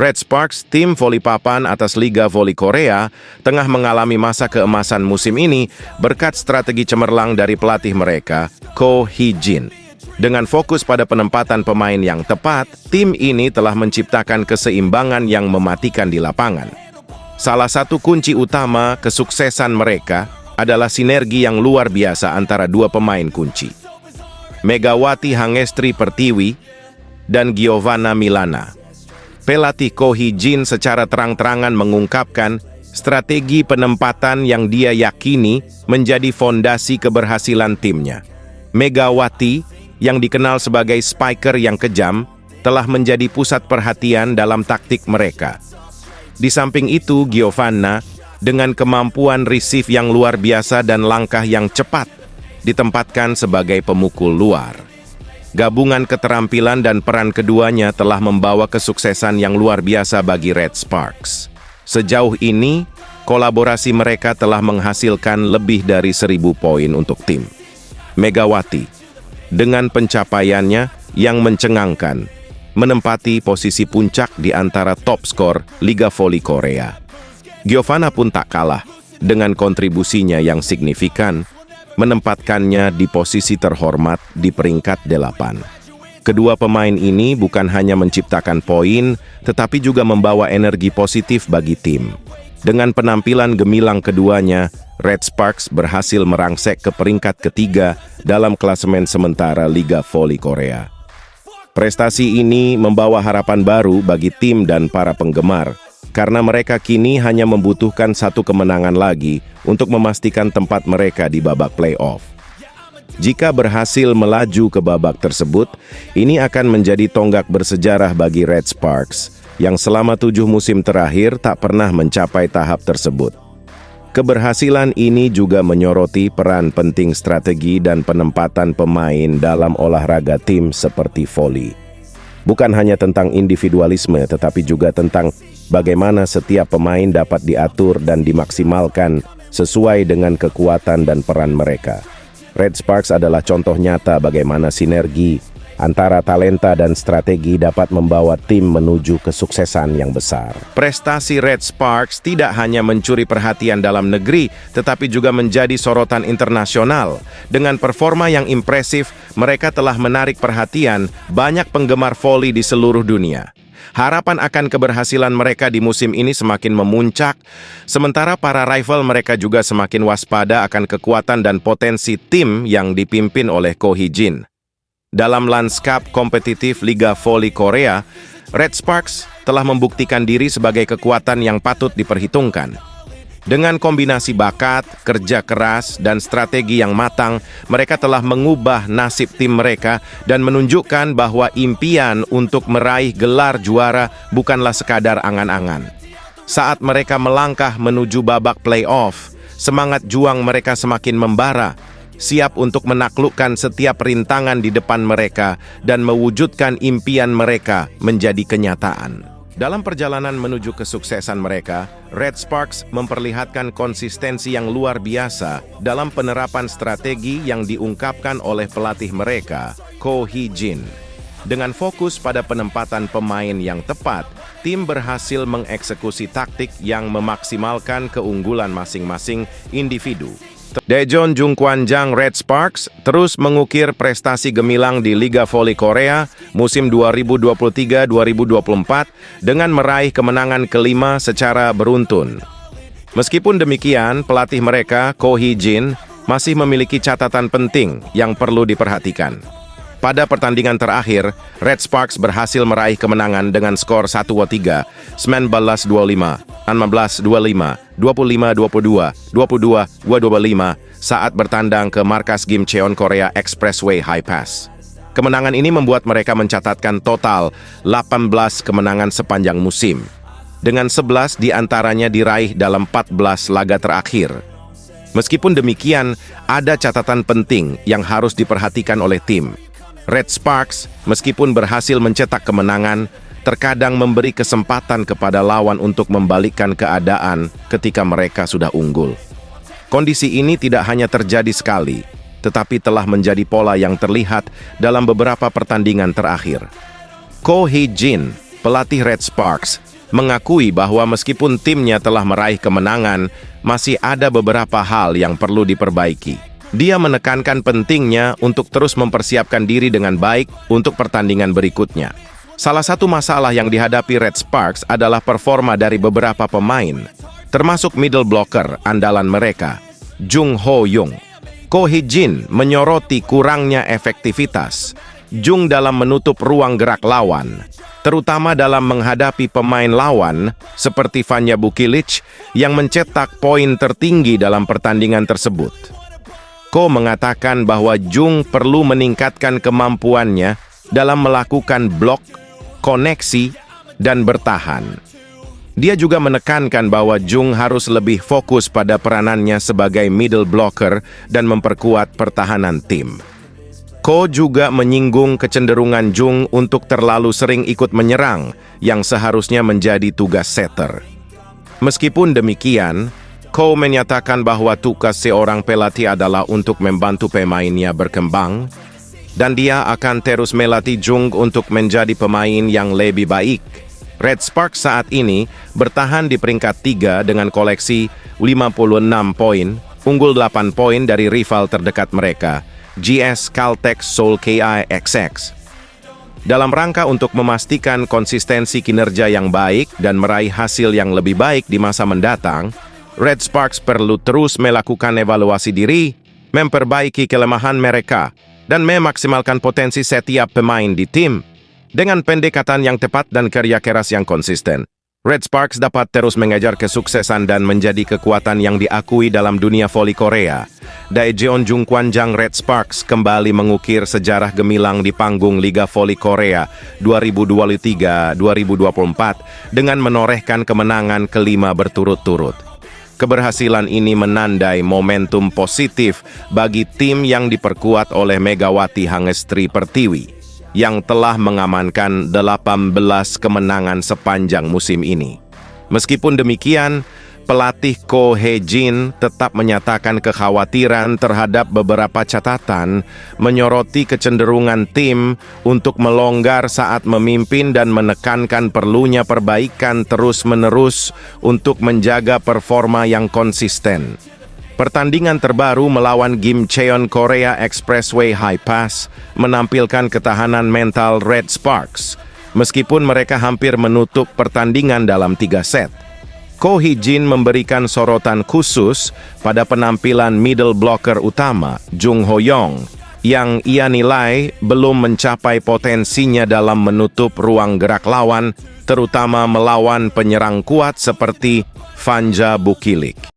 Red Sparks, tim voli papan atas Liga Voli Korea, tengah mengalami masa keemasan musim ini berkat strategi cemerlang dari pelatih mereka, Ko Hee-jin. Dengan fokus pada penempatan pemain yang tepat, tim ini telah menciptakan keseimbangan yang mematikan di lapangan. Salah satu kunci utama kesuksesan mereka adalah sinergi yang luar biasa antara dua pemain kunci, Megawati Hangestri Pertiwi dan Giovanna Milana. Pelatih Ko Hee-jin secara terang-terangan mengungkapkan strategi penempatan yang dia yakini menjadi fondasi keberhasilan timnya. Megawati, yang dikenal sebagai spiker yang kejam, telah menjadi pusat perhatian dalam taktik mereka. Di samping itu, Giovanna, dengan kemampuan receive yang luar biasa dan langkah yang cepat, ditempatkan sebagai pemukul luar. Gabungan keterampilan dan peran keduanya telah membawa kesuksesan yang luar biasa bagi Red Sparks. Sejauh ini, kolaborasi mereka telah menghasilkan lebih dari 1.000 poin untuk tim. Megawati, dengan pencapaiannya yang mencengangkan, menempati posisi puncak di antara top skor Liga Voli Korea. Giovanna pun tak kalah, dengan kontribusinya yang signifikan, menempatkannya di posisi terhormat di peringkat 8. Kedua pemain ini bukan hanya menciptakan poin, tetapi juga membawa energi positif bagi tim. Dengan penampilan gemilang keduanya, Red Sparks berhasil merangsek ke peringkat ketiga dalam klasemen sementara Liga Voli Korea. Prestasi ini membawa harapan baru bagi tim dan para penggemar, karena mereka kini hanya membutuhkan satu kemenangan lagi untuk memastikan tempat mereka di babak playoff. Jika berhasil melaju ke babak tersebut, ini akan menjadi tonggak bersejarah bagi Red Sparks, yang selama 7 musim terakhir tak pernah mencapai tahap tersebut. Keberhasilan ini juga menyoroti peran penting strategi dan penempatan pemain dalam olahraga tim seperti voli. Bukan hanya tentang individualisme, tetapi juga tentang bagaimana setiap pemain dapat diatur dan dimaksimalkan sesuai dengan kekuatan dan peran mereka. Red Sparks adalah contoh nyata bagaimana sinergi antara talenta dan strategi dapat membawa tim menuju kesuksesan yang besar. Prestasi Red Sparks tidak hanya mencuri perhatian dalam negeri, tetapi juga menjadi sorotan internasional. Dengan performa yang impresif, mereka telah menarik perhatian banyak penggemar voli di seluruh dunia. Harapan akan keberhasilan mereka di musim ini semakin memuncak, sementara para rival mereka juga semakin waspada akan kekuatan dan potensi tim yang dipimpin oleh Ko Hee-jin. Dalam lanskap kompetitif Liga Voli Korea, Red Sparks telah membuktikan diri sebagai kekuatan yang patut diperhitungkan. Dengan kombinasi bakat, kerja keras, dan strategi yang matang, mereka telah mengubah nasib tim mereka dan menunjukkan bahwa impian untuk meraih gelar juara bukanlah sekadar angan-angan. Saat mereka melangkah menuju babak playoff, semangat juang mereka semakin membara, siap untuk menaklukkan setiap rintangan di depan mereka dan mewujudkan impian mereka menjadi kenyataan. Dalam perjalanan menuju kesuksesan mereka, Red Sparks memperlihatkan konsistensi yang luar biasa dalam penerapan strategi yang diungkapkan oleh pelatih mereka, Ko Hee-jin. Dengan fokus pada penempatan pemain yang tepat, tim berhasil mengeksekusi taktik yang memaksimalkan keunggulan masing-masing individu. Daejeon Jungkwanjang Red Sparks terus mengukir prestasi gemilang di Liga Voli Korea musim 2023-2024 dengan meraih kemenangan kelima secara beruntun. Meskipun demikian, pelatih mereka, Ko Hee-jin, masih memiliki catatan penting yang perlu diperhatikan. Pada pertandingan terakhir, Red Sparks berhasil meraih kemenangan dengan skor 1-3, 19-25, 16-25, 25-22, 22-25 saat bertandang ke markas Gimcheon Korea Expressway High Pass. Kemenangan ini membuat mereka mencatatkan total 18 kemenangan sepanjang musim, dengan 11 diantaranya diraih dalam 14 laga terakhir. Meskipun demikian, ada catatan penting yang harus diperhatikan oleh tim. Red Sparks, meskipun berhasil mencetak kemenangan, terkadang memberi kesempatan kepada lawan untuk membalikkan keadaan ketika mereka sudah unggul. Kondisi ini tidak hanya terjadi sekali, tetapi telah menjadi pola yang terlihat dalam beberapa pertandingan terakhir. Ko Hee-jin, pelatih Red Sparks, mengakui bahwa meskipun timnya telah meraih kemenangan, masih ada beberapa hal yang perlu diperbaiki. Dia menekankan pentingnya untuk terus mempersiapkan diri dengan baik untuk pertandingan berikutnya. Salah satu masalah yang dihadapi Red Sparks adalah performa dari beberapa pemain, termasuk middle blocker andalan mereka, Jung Ho-young. Ko Hee-jin menyoroti kurangnya efektivitas Jung dalam menutup ruang gerak lawan, terutama dalam menghadapi pemain lawan seperti Vanya Bukilic yang mencetak poin tertinggi dalam pertandingan tersebut. Ko mengatakan bahwa Jung perlu meningkatkan kemampuannya dalam melakukan blok, koneksi, dan bertahan. Dia juga menekankan bahwa Jung harus lebih fokus pada peranannya sebagai middle blocker dan memperkuat pertahanan tim. Ko juga menyinggung kecenderungan Jung untuk terlalu sering ikut menyerang yang seharusnya menjadi tugas setter. Meskipun demikian, Ko menyatakan bahwa tugas seorang pelatih adalah untuk membantu pemainnya berkembang, dan dia akan terus melatih Jung untuk menjadi pemain yang lebih baik. Red Sparks saat ini bertahan di peringkat 3 dengan koleksi 56 poin, unggul 8 poin dari rival terdekat mereka, GS Caltech Seoul KIXX. Dalam rangka untuk memastikan konsistensi kinerja yang baik dan meraih hasil yang lebih baik di masa mendatang, Red Sparks perlu terus melakukan evaluasi diri, memperbaiki kelemahan mereka, dan memaksimalkan potensi setiap pemain di tim. Dengan pendekatan yang tepat dan kerja keras yang konsisten, Red Sparks dapat terus mengejar kesuksesan dan menjadi kekuatan yang diakui dalam dunia voli Korea. Daejeon Jungkwanjang Red Sparks kembali mengukir sejarah gemilang di panggung Liga Voli Korea 2023-2024 dengan menorehkan kemenangan kelima berturut-turut. Keberhasilan ini menandai momentum positif bagi tim yang diperkuat oleh Megawati Hangestri Pertiwi, yang telah mengamankan 18 kemenangan sepanjang musim ini. Meskipun demikian, pelatih Ko Hee-jin tetap menyatakan kekhawatiran terhadap beberapa catatan, menyoroti kecenderungan tim untuk melonggar saat memimpin dan menekankan perlunya perbaikan terus-menerus untuk menjaga performa yang konsisten. Pertandingan terbaru melawan Gimcheon Korea Expressway High Pass menampilkan ketahanan mental Red Sparks, meskipun mereka hampir menutup pertandingan dalam 3 set. Ko Hee-jin memberikan sorotan khusus pada penampilan middle blocker utama, Jung Ho-young, yang ia nilai belum mencapai potensinya dalam menutup ruang gerak lawan, terutama melawan penyerang kuat seperti Vanya Bukilic.